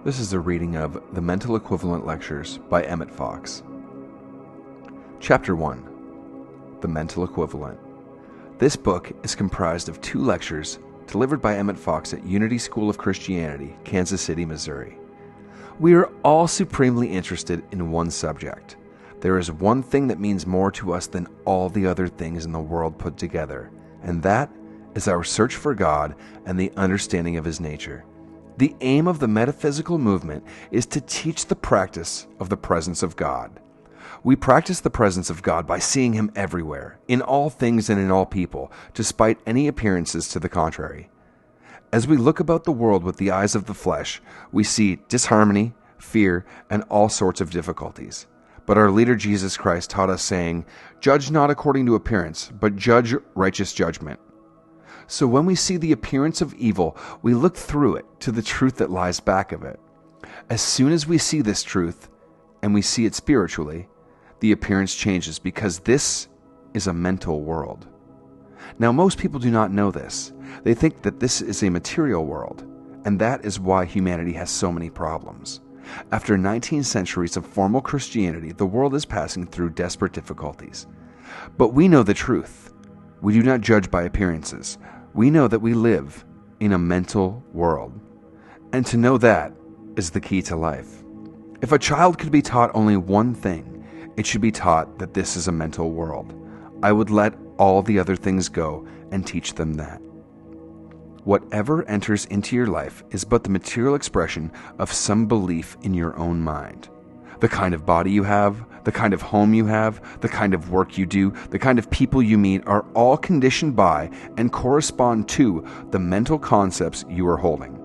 This is a reading of The Mental Equivalent Lectures by Emmet Fox. Chapter 1. The Mental Equivalent. This book is comprised of 2 lectures delivered by Emmet Fox at Unity School of Christianity, Kansas City, Missouri. We are all supremely interested in one subject. There is one thing that means more to us than all the other things in the world put together, and that is our search for God and the understanding of His nature. The aim of the metaphysical movement is to teach the practice of the presence of God. We practice the presence of God by seeing Him everywhere, in all things and in all people, despite any appearances to the contrary. As we look about the world with the eyes of the flesh, we see disharmony, fear, and all sorts of difficulties. But our leader Jesus Christ taught us saying, "Judge not according to appearance, but judge righteous judgment." So when we see the appearance of evil, we look through it to the truth that lies back of it. As soon as we see this truth, and we see it spiritually, the appearance changes because this is a mental world. Now, most people do not know this. They think that this is a material world, and that is why humanity has so many problems. After 19 centuries of formal Christianity, the world is passing through desperate difficulties. But we know the truth. We do not judge by appearances. We know that we live in a mental world. And to know that is the key to life. If a child could be taught only one thing, it should be taught that this is a mental world. I would let all the other things go and teach them that. Whatever enters into your life is but the material expression of some belief in your own mind. The kind of body you have, the kind of home you have, the kind of work you do, the kind of people you meet are all conditioned by and correspond to the mental concepts you are holding.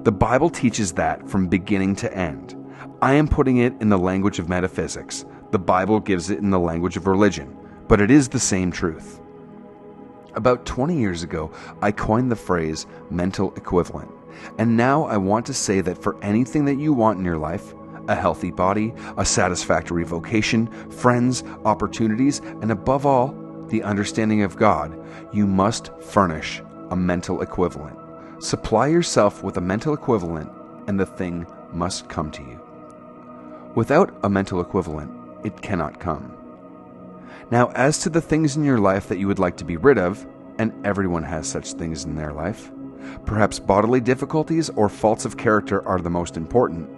The Bible teaches that from beginning to end. I am putting it in the language of metaphysics. The Bible gives it in the language of religion, but it is the same truth. About 20 years ago, I coined the phrase mental equivalent, and now I want to say that for anything that you want in your life, a healthy body, a satisfactory vocation, friends, opportunities, and above all, the understanding of God, you must furnish a mental equivalent. Supply yourself with a mental equivalent, and the thing must come to you. Without a mental equivalent, it cannot come. Now, as to the things in your life that you would like to be rid of, and everyone has such things in their life, perhaps bodily difficulties or faults of character are the most important.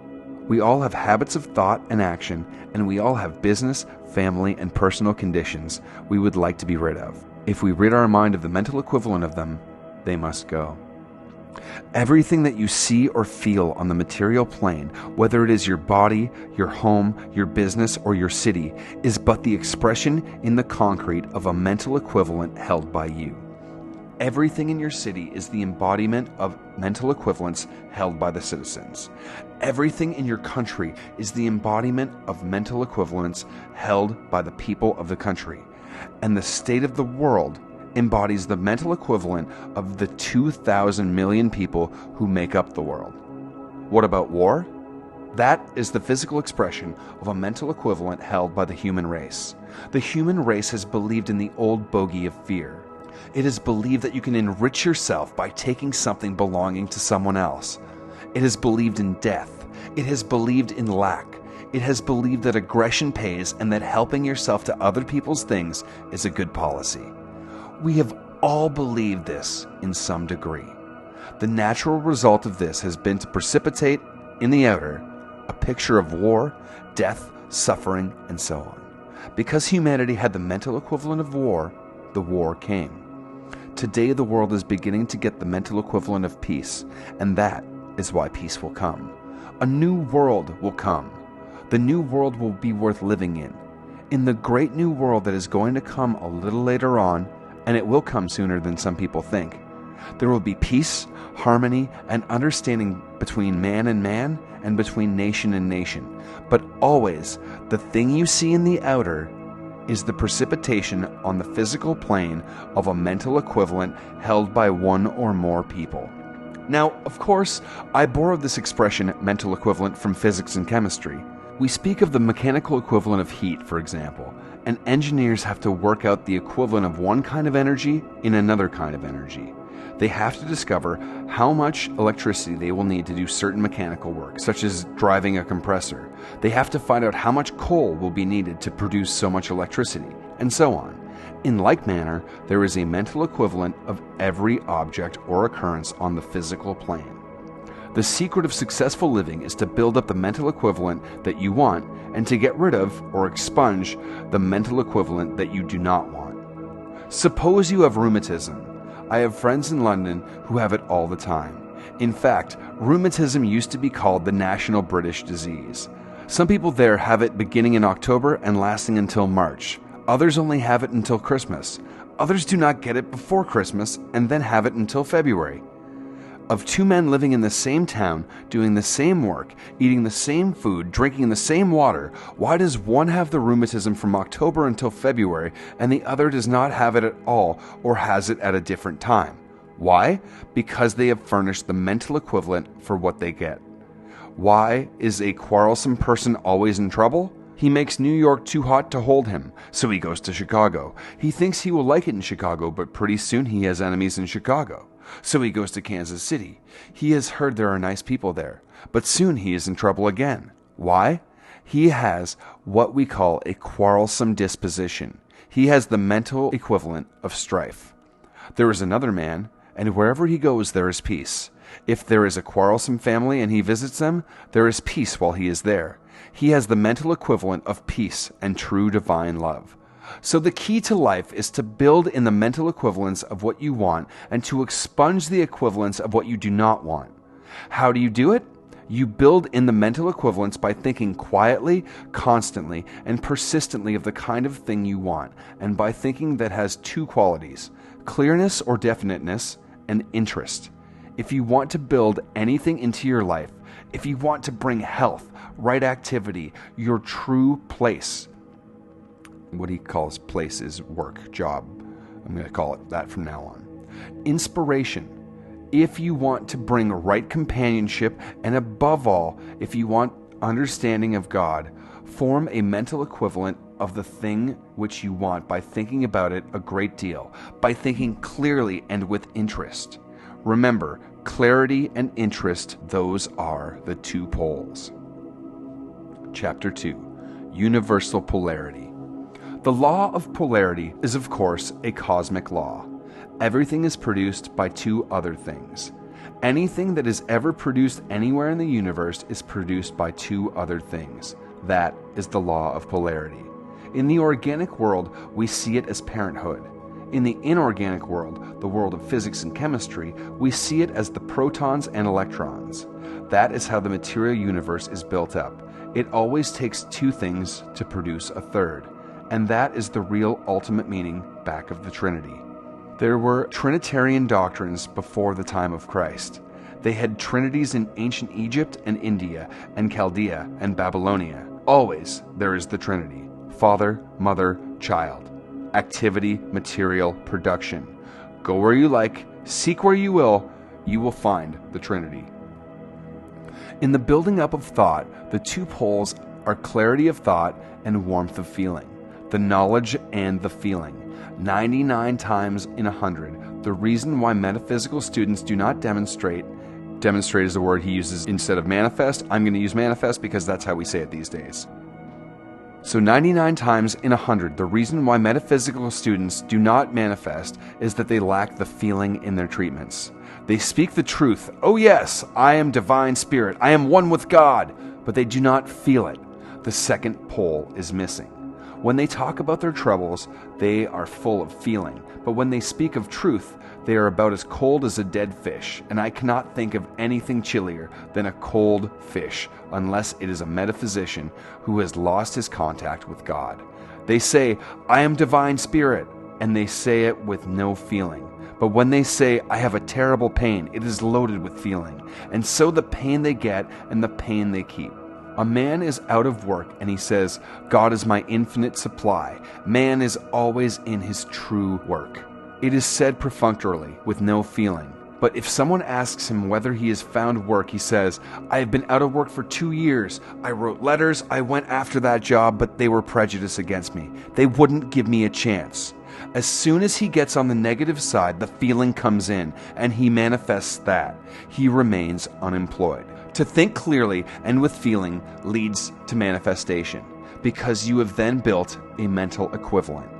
We all have habits of thought and action, and we all have business, family, and personal conditions we would like to be rid of. If we rid our mind of the mental equivalent of them, they must go. Everything that you see or feel on the material plane, whether it is your body, your home, your business, or your city, is but the expression in the concrete of a mental equivalent held by you. Everything in your city is the embodiment of mental equivalents held by the citizens. Everything in your country is the embodiment of mental equivalents held by the people of the country. And the state of the world embodies the mental equivalent of the 2,000 million people who make up the world. What about war? That is the physical expression of a mental equivalent held by the human race. The human race has believed in the old bogey of fear. It is believed that you can enrich yourself by taking something belonging to someone else. It has believed in death. It has believed in lack. It has believed that aggression pays and that helping yourself to other people's things is a good policy. We have all believed this in some degree. The natural result of this has been to precipitate, in the outer, a picture of war, death, suffering, and so on. Because humanity had the mental equivalent of war, the war came. Today the world is beginning to get the mental equivalent of peace, and that is why peace will come. A new world will come. The new world will be worth living in. In the great new world that is going to come a little later on, and it will come sooner than some people think, there will be peace, harmony, and understanding between man and between nation and nation. But always, the thing you see in the outer is the precipitation on the physical plane of a mental equivalent held by one or more people. Now, of course, I borrowed this expression, mental equivalent, from physics and chemistry. We speak of the mechanical equivalent of heat, for example, and engineers have to work out the equivalent of one kind of energy in another kind of energy. They have to discover how much electricity they will need to do certain mechanical work, such as driving a compressor. They have to find out how much coal will be needed to produce so much electricity, and so on. In like manner, there is a mental equivalent of every object or occurrence on the physical plane. The secret of successful living is to build up the mental equivalent that you want and to get rid of or expunge the mental equivalent that you do not want. Suppose you have rheumatism. I have friends in London who have it all the time. In fact, rheumatism used to be called the national British disease. Some people there have it beginning in October and lasting until March. Others only have it until Christmas. Others do not get it before Christmas and then have it until February. Of two men living in the same town, doing the same work, eating the same food, drinking the same water, why does one have the rheumatism from October until February and the other does not have it at all or has it at a different time? Why? Because they have furnished the mental equivalent for what they get. Why is a quarrelsome person always in trouble? He makes New York too hot to hold him, so he goes to Chicago. He thinks he will like it in Chicago, but pretty soon he has enemies in Chicago. So he goes to Kansas City. He has heard there are nice people there, but soon he is in trouble again. Why? He has what we call a quarrelsome disposition. He has the mental equivalent of strife. There is another man, and wherever he goes there is peace. If there is a quarrelsome family and he visits them, there is peace while he is there. He has the mental equivalent of peace and true divine love. So the key to life is to build in the mental equivalence of what you want and to expunge the equivalence of what you do not want. How do you do it? You build in the mental equivalence by thinking quietly, constantly, and persistently of the kind of thing you want, and by thinking that has two qualities, clearness or definiteness, and interest. If you want to build anything into your life, if you want to bring health, right activity, your true place, what he calls place is work, job. I'm going to call it that from now on. Inspiration. If you want to bring right companionship, and above all, if you want understanding of God, form a mental equivalent of the thing which you want by thinking about it a great deal, by thinking clearly and with interest. Remember, clarity and interest, those are the two poles. Chapter 2. Universal Polarity. The law of polarity is, of course, a cosmic law. Everything is produced by two other things. Anything that is ever produced anywhere in the universe is produced by two other things. That is the law of polarity. In the organic world, we see it as parenthood. In the inorganic world, the world of physics and chemistry, we see it as the protons and electrons. That is how the material universe is built up. It always takes two things to produce a third. And that is the real ultimate meaning back of the Trinity. There were Trinitarian doctrines before the time of Christ. They had trinities in ancient Egypt and India and Chaldea and Babylonia. Always there is the Trinity: Father, Mother, Child. Activity, material, production. Go where you like, seek where you will find the Trinity. In the building up of thought, the two poles are clarity of thought and warmth of feeling. The knowledge and the feeling. 99 times in 100, the reason why metaphysical students do not demonstrate is the word he uses instead of manifest. I'm going to use manifest because that's how we say it these days. So 99 times in 100, the reason why metaphysical students do not manifest is that they lack the feeling in their treatments. They speak the truth. Oh yes, I am divine spirit. I am one with God. But they do not feel it. The second pole is missing. When they talk about their troubles, they are full of feeling. But when they speak of truth, they are about as cold as a dead fish. And I cannot think of anything chillier than a cold fish, unless it is a metaphysician who has lost his contact with God. They say, I am divine spirit, and they say it with no feeling. But when they say, I have a terrible pain, it is loaded with feeling. And so the pain they get and the pain they keep. A man is out of work and he says, God is my infinite supply. Man is always in his true work. It is said perfunctorily, with no feeling. But if someone asks him whether he has found work, he says, I have been out of work for 2 years. I wrote letters, I went after that job, but they were prejudiced against me. They wouldn't give me a chance. As soon as he gets on the negative side, the feeling comes in, and he manifests that. He remains unemployed. To think clearly and with feeling leads to manifestation, because you have then built a mental equivalent.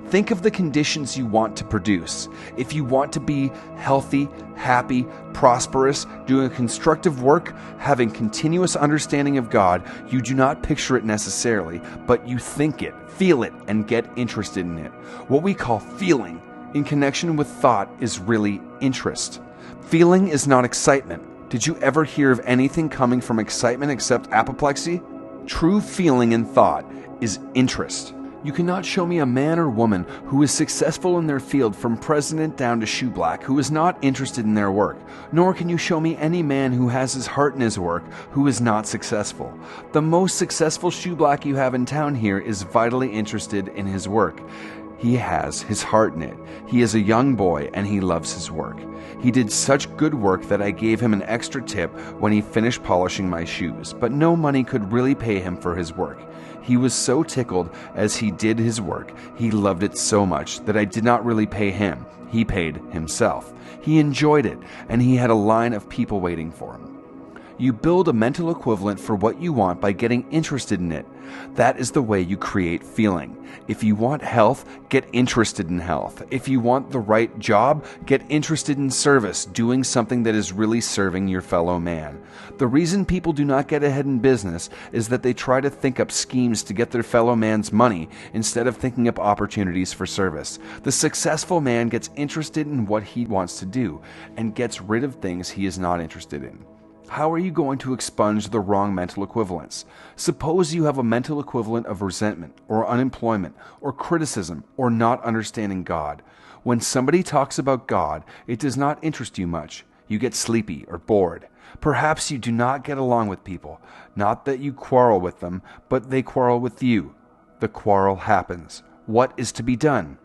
Think of the conditions you want to produce. If you want to be healthy, happy, prosperous, doing constructive work, having continuous understanding of God, you do not picture it necessarily, but you think it, feel it, and get interested in it. What we call feeling, in connection with thought, is really interest. Feeling is not excitement. Did you ever hear of anything coming from excitement except apoplexy? True feeling and thought is interest. You cannot show me a man or woman who is successful in their field from president down to shoeblack who is not interested in their work, nor can you show me any man who has his heart in his work who is not successful. The most successful shoeblack you have in town here is vitally interested in his work. He has his heart in it. He is a young boy and he loves his work. He did such good work that I gave him an extra tip when he finished polishing my shoes, but no money could really pay him for his work. He was so tickled as he did his work. He loved it so much that I did not really pay him. He paid himself. He enjoyed it, and he had a line of people waiting for him. You build a mental equivalent for what you want by getting interested in it. That is the way you create feeling. If you want health, get interested in health. If you want the right job, get interested in service, doing something that is really serving your fellow man. The reason people do not get ahead in business is that they try to think up schemes to get their fellow man's money instead of thinking up opportunities for service. The successful man gets interested in what he wants to do and gets rid of things he is not interested in. How are you going to expunge the wrong mental equivalents? Suppose you have a mental equivalent of resentment, or unemployment, or criticism, or not understanding God. When somebody talks about God, it does not interest you much. You get sleepy or bored. Perhaps you do not get along with people. Not that you quarrel with them, but they quarrel with you. The quarrel happens. What is to be done?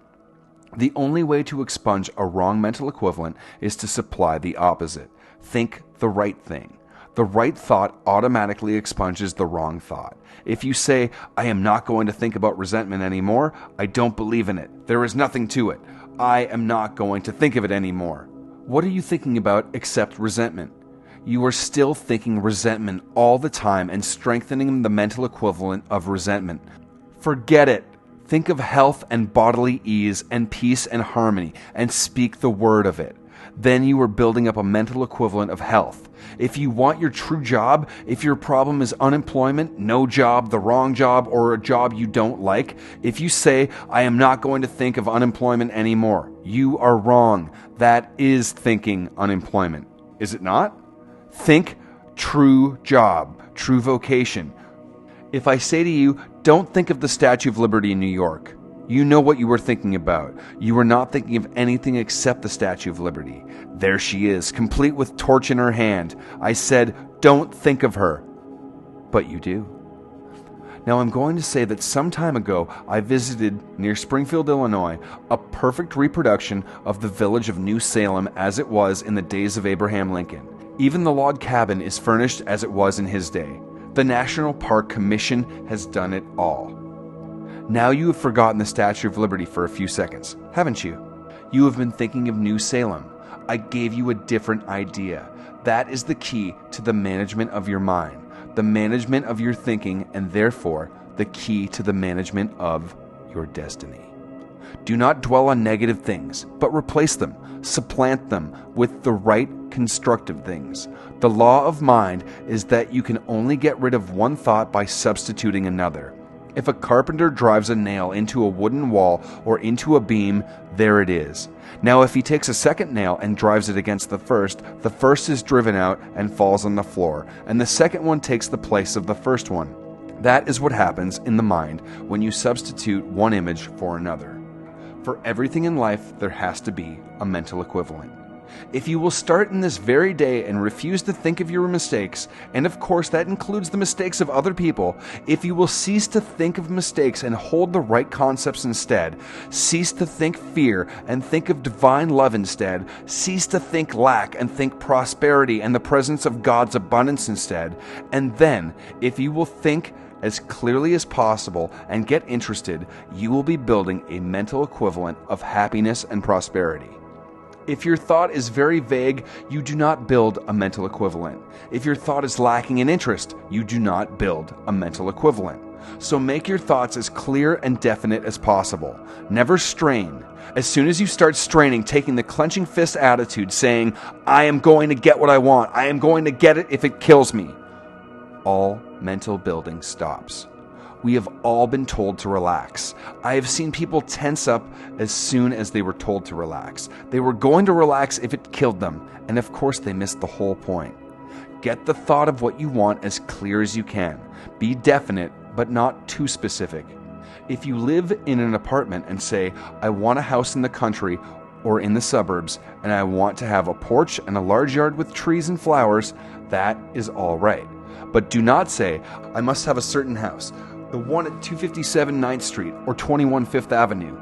The only way to expunge a wrong mental equivalent is to supply the opposite. Think the right thing. The right thought automatically expunges the wrong thought. If you say, I am not going to think about resentment anymore, I don't believe in it. There is nothing to it. I am not going to think of it anymore. What are you thinking about except resentment? You are still thinking resentment all the time and strengthening the mental equivalent of resentment. Forget it. Think of health and bodily ease and peace and harmony and speak the word of it. Then you are building up a mental equivalent of health. If you want your true job, if your problem is unemployment, no job, the wrong job, or a job you don't like, if you say, I am not going to think of unemployment anymore, you are wrong. That is thinking unemployment, is it not? Think true job, true vocation. If I say to you, don't think of the Statue of Liberty in New York, you know what you were thinking about. You were not thinking of anything except the Statue of Liberty. There she is, complete with torch in her hand. I said, don't think of her. But you do. Now I'm going to say that some time ago I visited, near Springfield, Illinois, a perfect reproduction of the village of New Salem as it was in the days of Abraham Lincoln. Even the log cabin is furnished as it was in his day. The National Park Commission has done it all. Now you have forgotten the Statue of Liberty for a few seconds, haven't you? You have been thinking of New Salem. I gave you a different idea. That is the key to the management of your mind, the management of your thinking, and therefore the key to the management of your destiny. Do not dwell on negative things, but replace them, supplant them with the right constructive things. The law of mind is that you can only get rid of one thought by substituting another. If a carpenter drives a nail into a wooden wall or into a beam, there it is. Now if he takes a second nail and drives it against the first is driven out and falls on the floor, and the second one takes the place of the first one. That is what happens in the mind when you substitute one image for another. For everything in life, there has to be a mental equivalent. If you will start in this very day and refuse to think of your mistakes, and of course that includes the mistakes of other people, if you will cease to think of mistakes and hold the right concepts instead, cease to think fear and think of divine love instead, cease to think lack and think prosperity and the presence of God's abundance instead, and then, if you will think as clearly as possible and get interested, you will be building a mental equivalent of happiness and prosperity. If your thought is very vague, you do not build a mental equivalent. If your thought is lacking in interest, you do not build a mental equivalent. So make your thoughts as clear and definite as possible. Never strain. As soon as you start straining, taking the clenching fist attitude, saying, I am going to get what I want, I am going to get it if it kills me, all mental building stops. We have all been told to relax. I have seen people tense up as soon as they were told to relax. They were going to relax if it killed them, and of course they missed the whole point. Get the thought of what you want as clear as you can. Be definite, but not too specific. If you live in an apartment and say, I want a house in the country or in the suburbs, and I want to have a porch and a large yard with trees and flowers, that is all right. But do not say, I must have a certain house, the one at 257 9th Street or 21 Fifth Avenue.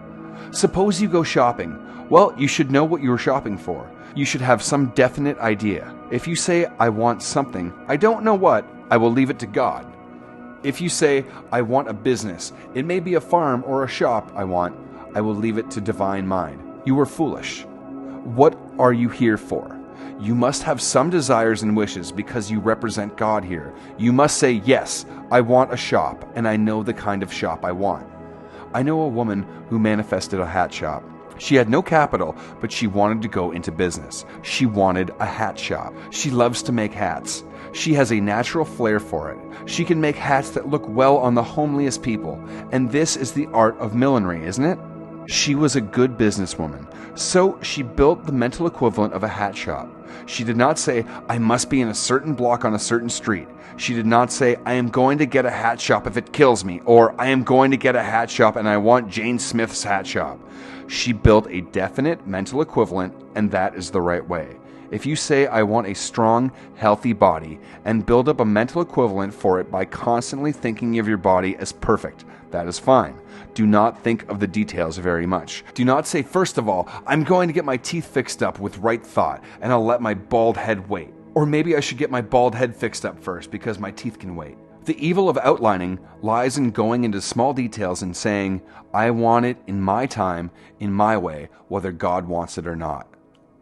Suppose you go shopping. Well, you should know what you are shopping for. You should have some definite idea. If you say, I want something, I don't know what, I will leave it to God. If you say, I want a business, it may be a farm or a shop I will leave it to divine mind. You are foolish. What are you here for? You must have some desires and wishes because you represent God here. You must say, yes, I want a shop, and I know the kind of shop I want. I know a woman who manifested a hat shop. She had no capital, but she wanted to go into business. She wanted a hat shop. She loves to make hats. She has a natural flair for it. She can make hats that look well on the homeliest people. And this is the art of millinery, isn't it? She was a good businesswoman. So she built the mental equivalent of a hat shop. She did not say, I must be in a certain block on a certain street. She did not say, I am going to get a hat shop if it kills me, or I am going to get a hat shop and I want Jane Smith's hat shop. She built a definite mental equivalent, and that is the right way. If you say, I want a strong, healthy body, and build up a mental equivalent for it by constantly thinking of your body as perfect, that is fine. Do not think of the details very much. Do not say, first of all, I'm going to get my teeth fixed up with right thought, and I'll let my bald head wait. Or maybe I should get my bald head fixed up first because my teeth can wait. The evil of outlining lies in going into small details and saying, I want it in my time, in my way, whether God wants it or not.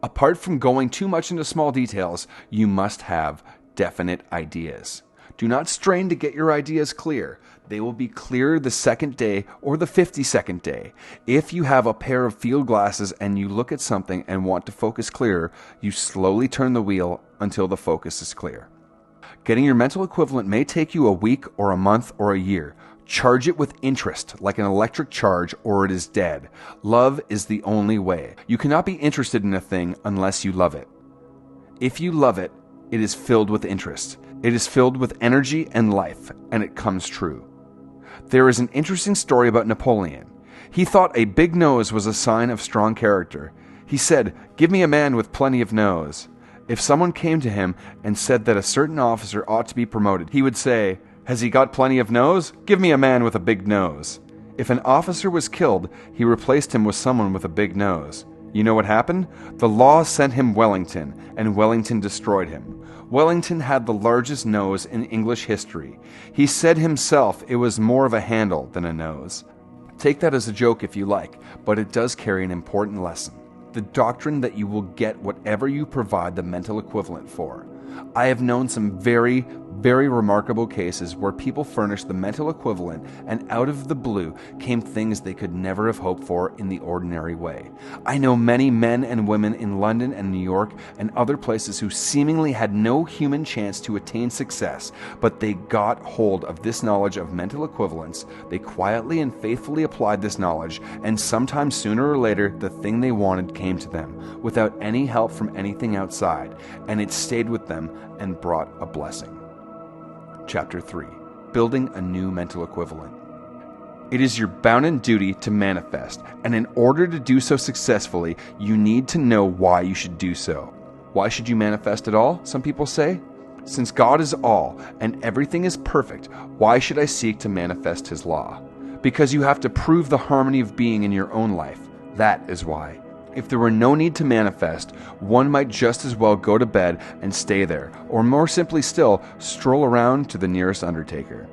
Apart from going too much into small details, you must have definite ideas. Do not strain to get your ideas clear. They will be clear the second day or the 52nd day. If you have a pair of field glasses and you look at something and want to focus clearer, you slowly turn the wheel until the focus is clear. Getting your mental equivalent may take you a week or a month or a year. Charge it with interest, like an electric charge, or it is dead. Love is the only way. You cannot be interested in a thing unless you love it. If you love it, it is filled with interest. It is filled with energy and life, and it comes true. There is an interesting story about Napoleon. He thought a big nose was a sign of strong character. He said, give me a man with plenty of nose. If someone came to him and said that a certain officer ought to be promoted, he would say, has he got plenty of nose? Give me a man with a big nose. If an officer was killed, he replaced him with someone with a big nose. You know what happened? The law sent him Wellington, and Wellington destroyed him. Wellington had the largest nose in English history. He said himself it was more of a handle than a nose. Take that as a joke if you like, but it does carry an important lesson. The doctrine that you will get whatever you provide the mental equivalent for. I have known some very, very remarkable cases where people furnished the mental equivalent and out of the blue came things they could never have hoped for in the ordinary way. I know many men and women in London and New York and other places who seemingly had no human chance to attain success, but they got hold of this knowledge of mental equivalence, they quietly and faithfully applied this knowledge, and sometime sooner or later the thing they wanted came to them without any help from anything outside, and it stayed with them and brought a blessing. Chapter 3. Building a new mental equivalent. It is your bounden duty to manifest, and in order to do so successfully, you need to know why you should do so. Why should you manifest at all, some people say? Since God is all, and everything is perfect, why should I seek to manifest His law? Because you have to prove the harmony of being in your own life. That is why. If there were no need to manifest, one might just as well go to bed and stay there, or more simply still, stroll around to the nearest undertaker.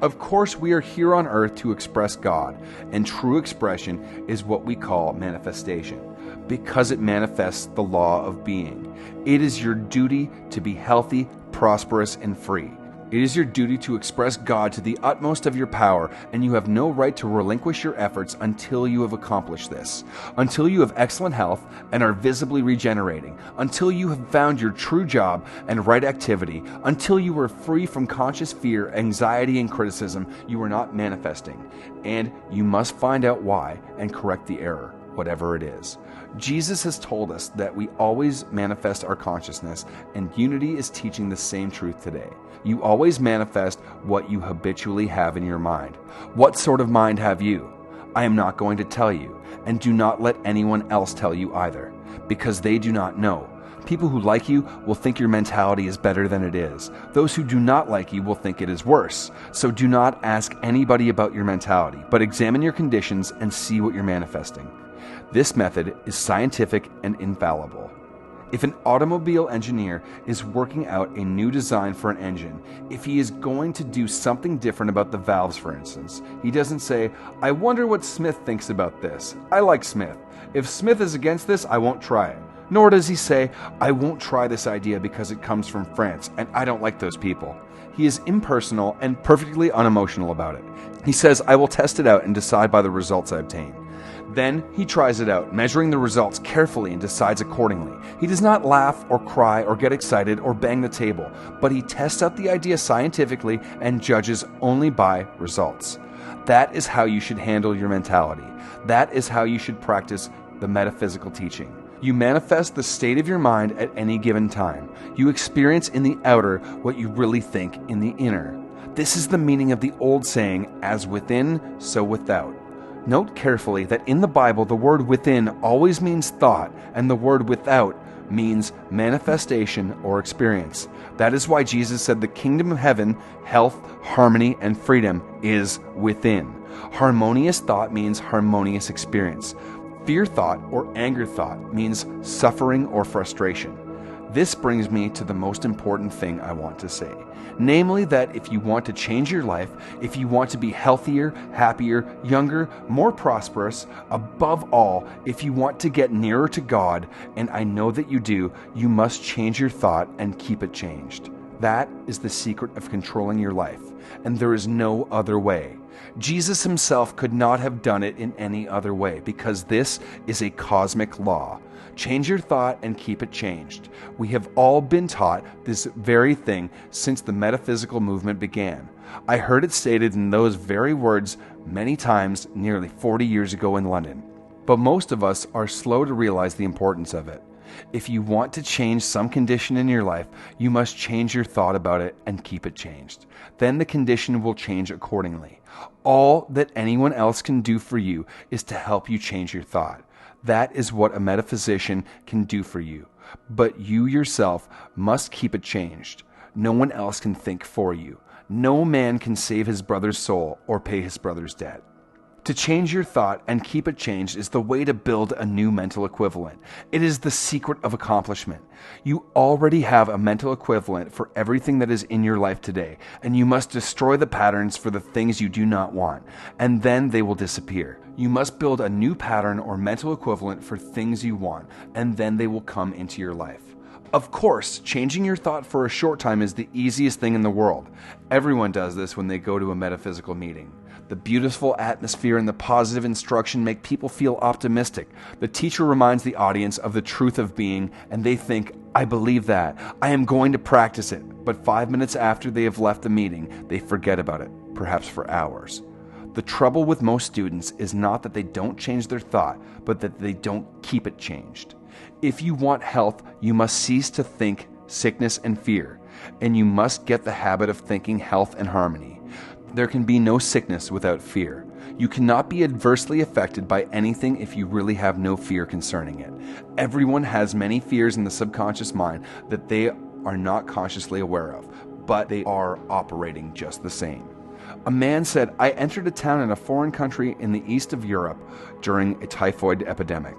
Of course, we are here on earth to express God, and true expression is what we call manifestation, because it manifests the law of being. It is your duty to be healthy, prosperous, and free. It is your duty to express God to the utmost of your power, and you have no right to relinquish your efforts until you have accomplished this, until you have excellent health and are visibly regenerating, until you have found your true job and right activity, until you are free from conscious fear, anxiety, and criticism. You are not manifesting, and you must find out why and correct the error, whatever it is. Jesus has told us that we always manifest our consciousness, and Unity is teaching the same truth today. You always manifest what you habitually have in your mind. What sort of mind have you? I am not going to tell you, and do not let anyone else tell you either, because they do not know. People who like you will think your mentality is better than it is. Those who do not like you will think it is worse. So do not ask anybody about your mentality, but examine your conditions and see what you're manifesting. This method is scientific and infallible. If an automobile engineer is working out a new design for an engine, if he is going to do something different about the valves, for instance, he doesn't say, I wonder what Smith thinks about this. I like Smith. If Smith is against this, I won't try it. Nor does he say, I won't try this idea because it comes from France, and I don't like those people. He is impersonal and perfectly unemotional about it. He says, I will test it out and decide by the results I obtain. Then he tries it out, measuring the results carefully, and decides accordingly. He does not laugh or cry or get excited or bang the table, but he tests out the idea scientifically and judges only by results. That is how you should handle your mentality. That is how you should practice the metaphysical teaching. You manifest the state of your mind at any given time. You experience in the outer what you really think in the inner. This is the meaning of the old saying, as within, so without. Note carefully that in the Bible, the word within always means thought, and the word without means manifestation or experience. That is why Jesus said the kingdom of heaven, health, harmony, and freedom is within. Harmonious thought means harmonious experience. Fear thought or anger thought means suffering or frustration. This brings me to the most important thing I want to say. Namely that if you want to change your life, if you want to be healthier, happier, younger, more prosperous, above all, if you want to get nearer to God, and I know that you do, you must change your thought and keep it changed. That is the secret of controlling your life, and there is no other way. Jesus himself could not have done it in any other way, because this is a cosmic law. Change your thought and keep it changed. We have all been taught this very thing since the metaphysical movement began. I heard it stated in those very words many times nearly 40 years ago in London. But most of us are slow to realize the importance of it. If you want to change some condition in your life, you must change your thought about it and keep it changed. Then the condition will change accordingly. All that anyone else can do for you is to help you change your thought. That is what a metaphysician can do for you. But you yourself must keep it changed. No one else can think for you. No man can save his brother's soul or pay his brother's debt. To change your thought and keep it changed is the way to build a new mental equivalent. It is the secret of accomplishment. You already have a mental equivalent for everything that is in your life today, and you must destroy the patterns for the things you do not want, and then they will disappear. You must build a new pattern or mental equivalent for things you want, and then they will come into your life. Of course, changing your thought for a short time is the easiest thing in the world. Everyone does this when they go to a metaphysical meeting. The beautiful atmosphere and the positive instruction make people feel optimistic. The teacher reminds the audience of the truth of being, and they think, I believe that. I am going to practice it. But 5 minutes after they have left the meeting, they forget about it, perhaps for hours. The trouble with most students is not that they don't change their thought, but that they don't keep it changed. If you want health, you must cease to think sickness and fear, and you must get the habit of thinking health and harmony. There can be no sickness without fear. You cannot be adversely affected by anything if you really have no fear concerning it. Everyone has many fears in the subconscious mind that they are not consciously aware of, but they are operating just the same. A man said, "I entered a town in a foreign country in the east of Europe during a typhoid epidemic.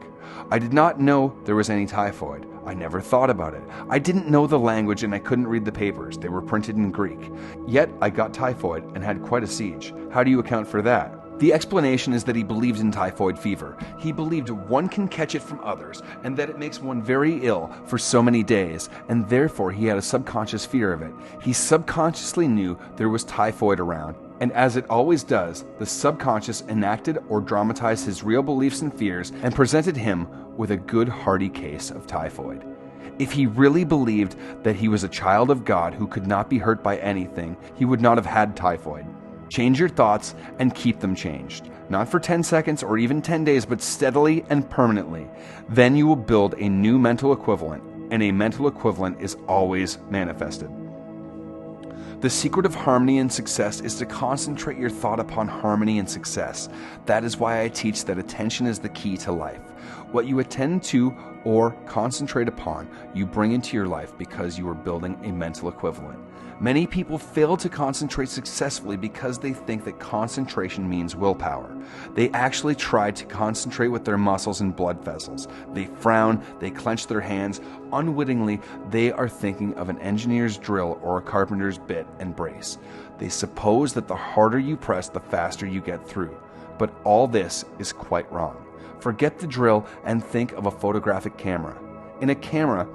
I did not know there was any typhoid. I never thought about it. I didn't know the language and I couldn't read the papers. They were printed in Greek. Yet I got typhoid and had quite a siege. How do you account for that?" The explanation is that he believed in typhoid fever. He believed one can catch it from others, and that it makes one very ill for so many days, and therefore he had a subconscious fear of it. He subconsciously knew there was typhoid around, and as it always does, the subconscious enacted or dramatized his real beliefs and fears and presented him with a good hearty case of typhoid. If he really believed that he was a child of God who could not be hurt by anything, he would not have had typhoid. Change your thoughts and keep them changed. Not for 10 seconds or even 10 days, but steadily and permanently. Then you will build a new mental equivalent, and a mental equivalent is always manifested. The secret of harmony and success is to concentrate your thought upon harmony and success. That is why I teach that attention is the key to life. What you attend to or concentrate upon, you bring into your life because you are building a mental equivalent. Many people fail to concentrate successfully because they think that concentration means willpower. They actually try to concentrate with their muscles and blood vessels. They frown, they clench their hands. Unwittingly, they are thinking of an engineer's drill or a carpenter's bit and brace. They suppose that the harder you press, the faster you get through. But all this is quite wrong. Forget the drill and think of a photographic camera. In a camera,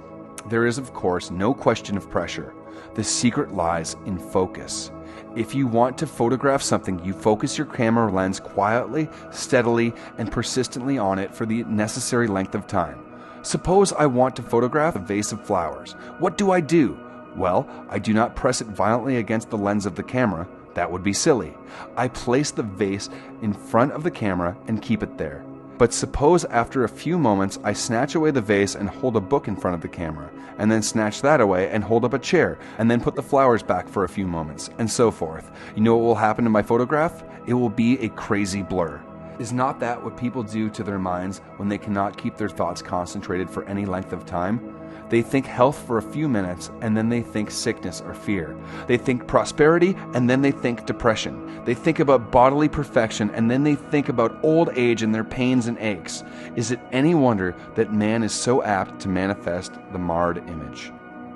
there is, of course, no question of pressure. The secret lies in focus. If you want to photograph something, you focus your camera lens quietly, steadily, and persistently on it for the necessary length of time. Suppose I want to photograph a vase of flowers. What do? Well, I do not press it violently against the lens of the camera. That would be silly. I place the vase in front of the camera and keep it there. But suppose after a few moments I snatch away the vase and hold a book in front of the camera, and then snatch that away and hold up a chair, and then put the flowers back for a few moments, and so forth. You know what will happen to my photograph? It will be a crazy blur. Is not that what people do to their minds when they cannot keep their thoughts concentrated for any length of time? They think health for a few minutes, and then they think sickness or fear. They think prosperity, and then they think depression. They think about bodily perfection, and then they think about old age and their pains and aches. Is it any wonder that man is so apt to manifest the marred image?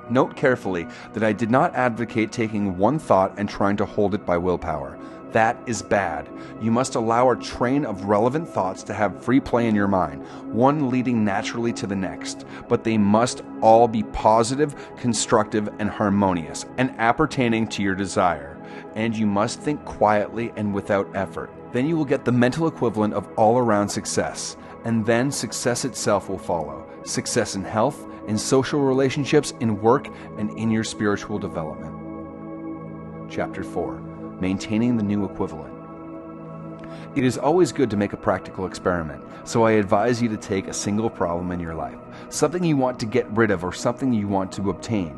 Note carefully that I did not advocate taking one thought and trying to hold it by willpower. That is bad. You must allow a train of relevant thoughts to have free play in your mind, one leading naturally to the next. But they must all be positive, constructive, and harmonious, and appertaining to your desire. And you must think quietly and without effort. Then you will get the mental equivalent of all-around success. And then success itself will follow. Success in health, in social relationships, in work, and in your spiritual development. Chapter 4. Maintaining the new equivalent. It is always good to make a practical experiment, so I advise you to take a single problem in your life, something you want to get rid of or something you want to obtain,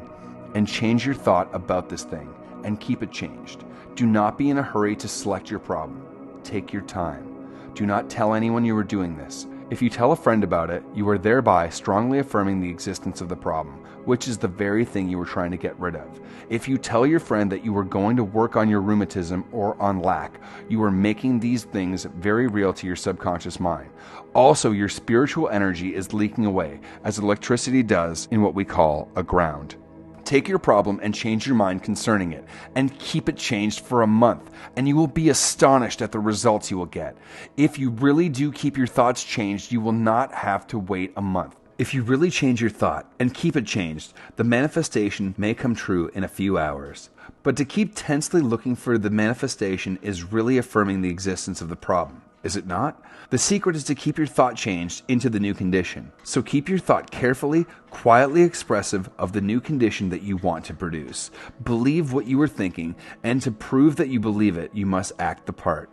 and change your thought about this thing, and keep it changed. Do not be in a hurry to select your problem. Take your time. Do not tell anyone you are doing this. If you tell a friend about it, you are thereby strongly affirming the existence of the problem, which is the very thing you were trying to get rid of. If you tell your friend that you are going to work on your rheumatism or on lack, you are making these things very real to your subconscious mind. Also, your spiritual energy is leaking away, as electricity does in what we call a ground. Take your problem and change your mind concerning it, and keep it changed for a month, and you will be astonished at the results you will get. If you really do keep your thoughts changed, you will not have to wait a month. If you really change your thought and keep it changed, the manifestation may come true in a few hours. But to keep tensely looking for the manifestation is really affirming the existence of the problem, is it not? The secret is to keep your thought changed into the new condition. So keep your thought carefully, quietly expressive of the new condition that you want to produce. Believe what you are thinking, and to prove that you believe it, you must act the part.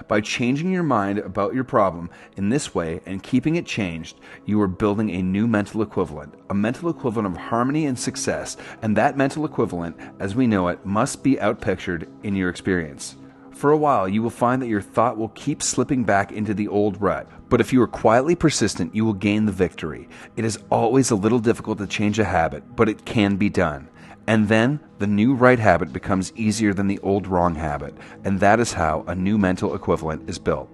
By changing your mind about your problem in this way and keeping it changed, you are building a new mental equivalent, a mental equivalent of harmony and success, and that mental equivalent, as we know it, must be outpictured in your experience. For a while, you will find that your thought will keep slipping back into the old rut, but if you are quietly persistent, you will gain the victory. It is always a little difficult to change a habit, but it can be done. And then the new right habit becomes easier than the old wrong habit, and that is how a new mental equivalent is built.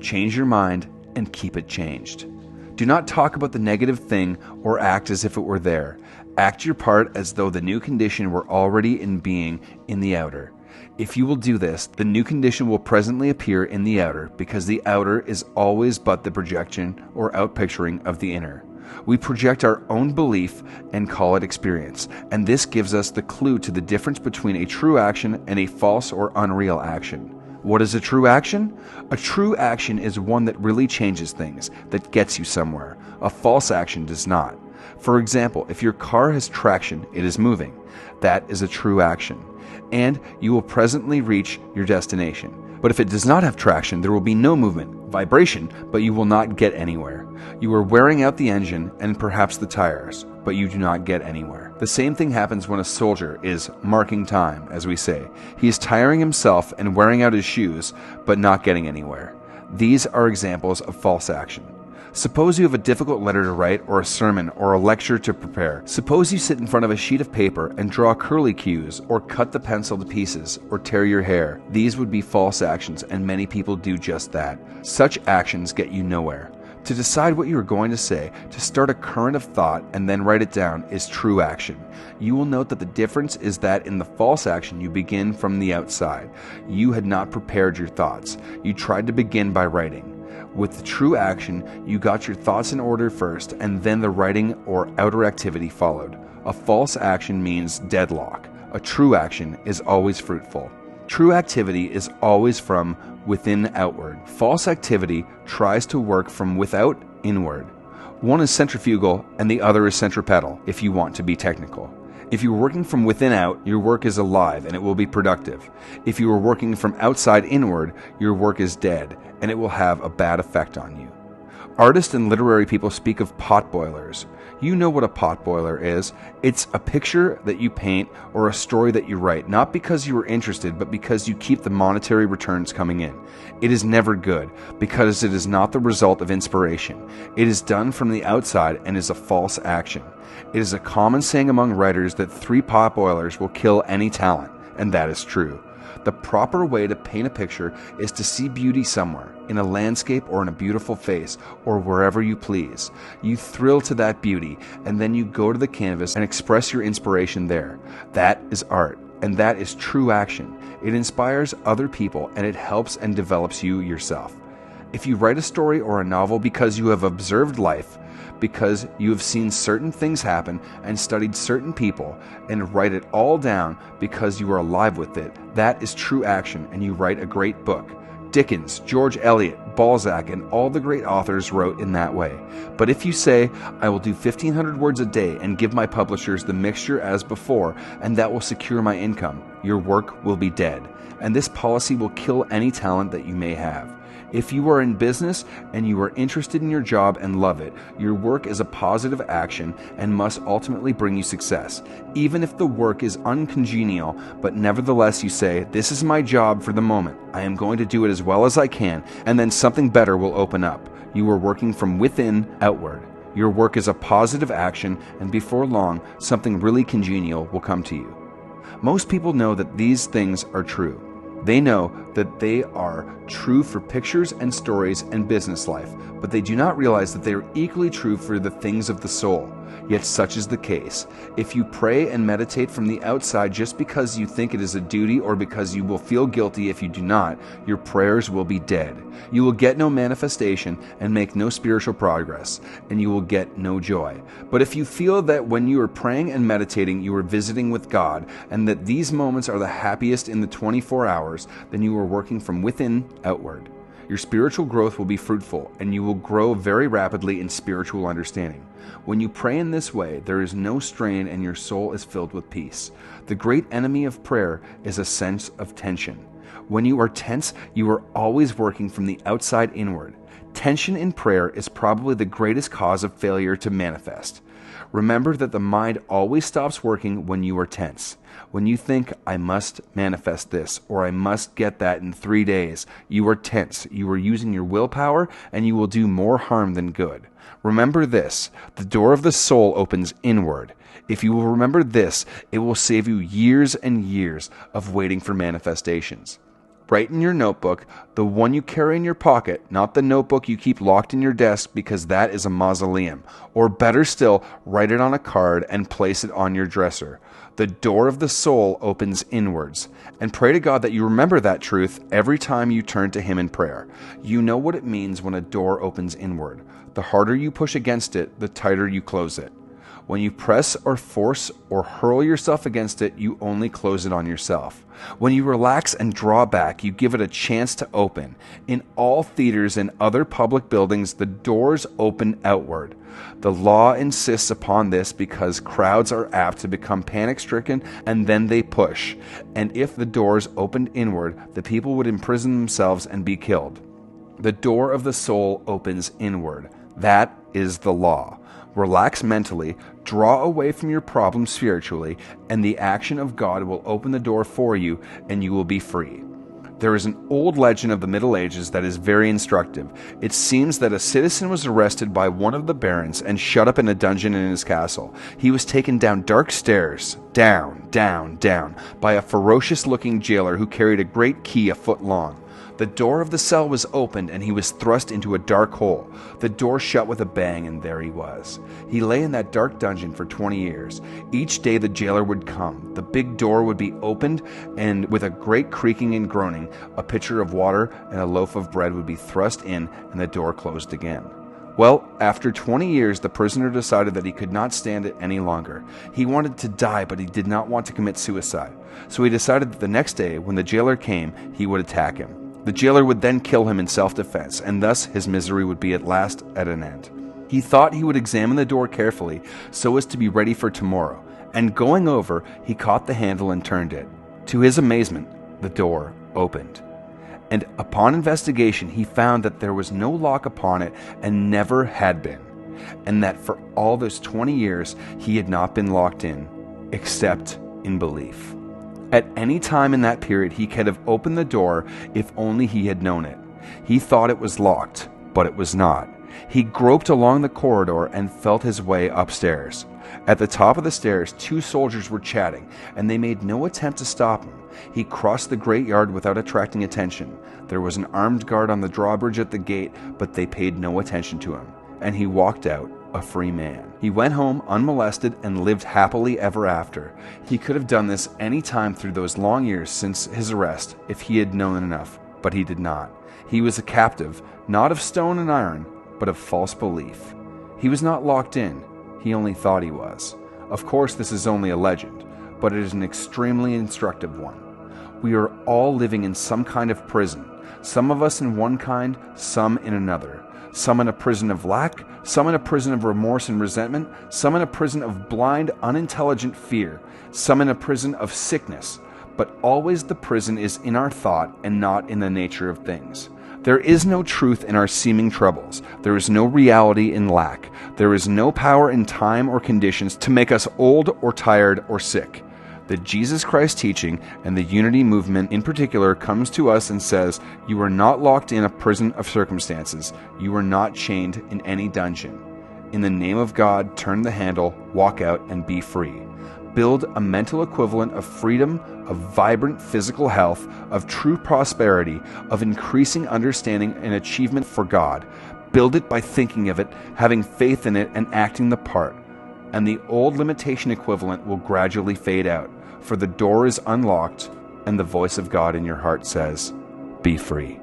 Change your mind and keep it changed. Do not talk about the negative thing or act as if it were there. Act your part as though the new condition were already in being in the outer. If you will do this, the new condition will presently appear in the outer, because the outer is always but the projection or outpicturing of the inner. We project our own belief and call it experience, and this gives us the clue to the difference between a true action and a false or unreal action. What is a true action? A true action is one that really changes things, that gets you somewhere. A false action does not. For example, if your car has traction, it is moving. That is a true action, and you will presently reach your destination. But if it does not have traction, there will be no movement, vibration, but you will not get anywhere. You are wearing out the engine and perhaps the tires, but you do not get anywhere. The same thing happens when a soldier is marking time, as we say. He is tiring himself and wearing out his shoes, but not getting anywhere. These are examples of false action. Suppose you have a difficult letter to write, or a sermon, or a lecture to prepare. Suppose you sit in front of a sheet of paper and draw curlicues, or cut the pencil to pieces, or tear your hair. These would be false actions, and many people do just that. Such actions get you nowhere. To decide what you are going to say, to start a current of thought and then write it down, is true action. You will note that the difference is that in the false action you begin from the outside. You had not prepared your thoughts. You tried to begin by writing. With the true action, you got your thoughts in order first, and then the writing or outer activity followed. A false action means deadlock. A true action is always fruitful. True activity is always from within outward. False activity tries to work from without inward. One is centrifugal and the other is centripetal, if you want to be technical. If you are working from within out, your work is alive and it will be productive. If you are working from outside inward, your work is dead and it will have a bad effect on you. Artists and literary people speak of potboilers. You know what a potboiler is. It's a picture that you paint or a story that you write, not because you are interested, but because you keep the monetary returns coming in. It is never good, because it is not the result of inspiration. It is done from the outside and is a false action. It is a common saying among writers that 3 potboilers will kill any talent, and that is true. The proper way to paint a picture is to see beauty somewhere, in a landscape or in a beautiful face, or wherever you please. You thrill to that beauty, and then you go to the canvas and express your inspiration there. That is art, and that is true action. It inspires other people, and it helps and develops you yourself. If you write a story or a novel because you have observed life, because you have seen certain things happen and studied certain people, and write it all down because you are alive with it, that is true action, and you write a great book. Dickens, George Eliot, Balzac, and all the great authors wrote in that way. But if you say, I will do 1,500 words a day and give my publishers the mixture as before, and that will secure my income, your work will be dead, and this policy will kill any talent that you may have. If you are in business and you are interested in your job and love it, your work is a positive action and must ultimately bring you success. Even if the work is uncongenial, but nevertheless you say, this is my job for the moment. I am going to do it as well as I can, and then something better will open up. You are working from within outward. Your work is a positive action, and before long, something really congenial will come to you. Most people know that these things are true. They know that they are true for pictures and stories and business life, but they do not realize that they are equally true for the things of the soul. Yet such is the case. If you pray and meditate from the outside just because you think it is a duty or because you will feel guilty if you do not, your prayers will be dead. You will get no manifestation and make no spiritual progress, and you will get no joy. But if you feel that when you are praying and meditating you are visiting with God, and that these moments are the happiest in the 24 hours, then you are working from within outward. Your spiritual growth will be fruitful, and you will grow very rapidly in spiritual understanding. When you pray in this way, there is no strain and your soul is filled with peace. The great enemy of prayer is a sense of tension. When you are tense, you are always working from the outside inward. Tension in prayer is probably the greatest cause of failure to manifest. Remember that the mind always stops working when you are tense. When you think, I must manifest this, or I must get that in 3 days, you are tense. You are using your willpower, and you will do more harm than good. Remember this, the door of the soul opens inward. If you will remember this, it will save you years and years of waiting for manifestations. Write in your notebook, the one you carry in your pocket, not the notebook you keep locked in your desk because that is a mausoleum. Or better still, write it on a card and place it on your dresser. The door of the soul opens inwards. And pray to God that you remember that truth every time you turn to Him in prayer. You know what it means when a door opens inward. The harder you push against it, the tighter you close it. When you press or force or hurl yourself against it, you only close it on yourself. When you relax and draw back, you give it a chance to open. In all theaters and other public buildings, the doors open outward. The law insists upon this because crowds are apt to become panic-stricken and then they push. And if the doors opened inward, the people would imprison themselves and be killed. The door of the soul opens inward. That is the law. Relax mentally, draw away from your problems spiritually, and the action of God will open the door for you, and you will be free. There is an old legend of the Middle Ages that is very instructive. It seems that a citizen was arrested by one of the barons and shut up in a dungeon in his castle. He was taken down dark stairs, down, by a ferocious-looking jailer who carried a great key a foot long. The door of the cell was opened, and he was thrust into a dark hole. The door shut with a bang, and there he was. He lay in that dark dungeon for 20 years. Each day the jailer would come. The big door would be opened, and with a great creaking and groaning, a pitcher of water and a loaf of bread would be thrust in, and the door closed again. Well, after 20 years, the prisoner decided that he could not stand it any longer. He wanted to die, but he did not want to commit suicide. So he decided that the next day, when the jailer came, he would attack him. The jailer would then kill him in self-defense, and thus his misery would be at last at an end. He thought he would examine the door carefully so as to be ready for tomorrow, and going over, he caught the handle and turned it. To his amazement, the door opened. And upon investigation, he found that there was no lock upon it and never had been, and that for all those 20 years he had not been locked in, except in belief. At any time in that period, he could have opened the door if only he had known it. He thought it was locked, but it was not. He groped along the corridor and felt his way upstairs. At the top of the stairs, 2 soldiers were chatting, and they made no attempt to stop him. He crossed the great yard without attracting attention. There was an armed guard on the drawbridge at the gate, but they paid no attention to him, and he walked out a free man. He went home unmolested and lived happily ever after. He could have done this any time through those long years since his arrest if he had known enough, but he did not. He was a captive, not of stone and iron, but of false belief. He was not locked in. He only thought he was. Of course, this is only a legend, but it is an extremely instructive one. We are all living in some kind of prison, some of us in one kind, some in another. Some in a prison of lack, some in a prison of remorse and resentment, some in a prison of blind, unintelligent fear, some in a prison of sickness. But always the prison is in our thought and not in the nature of things. There is no truth in our seeming troubles. There is no reality in lack. There is no power in time or conditions to make us old or tired or sick. The Jesus Christ teaching, and the unity movement in particular, comes to us and says, you are not locked in a prison of circumstances. You are not chained in any dungeon. In the name of God, turn the handle, walk out, and be free. Build a mental equivalent of freedom, of vibrant physical health, of true prosperity, of increasing understanding and achievement for God. Build it by thinking of it, having faith in it, and acting the part. And the old limitation equivalent will gradually fade out, for the door is unlocked, and the voice of God in your heart says, be free.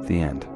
The end.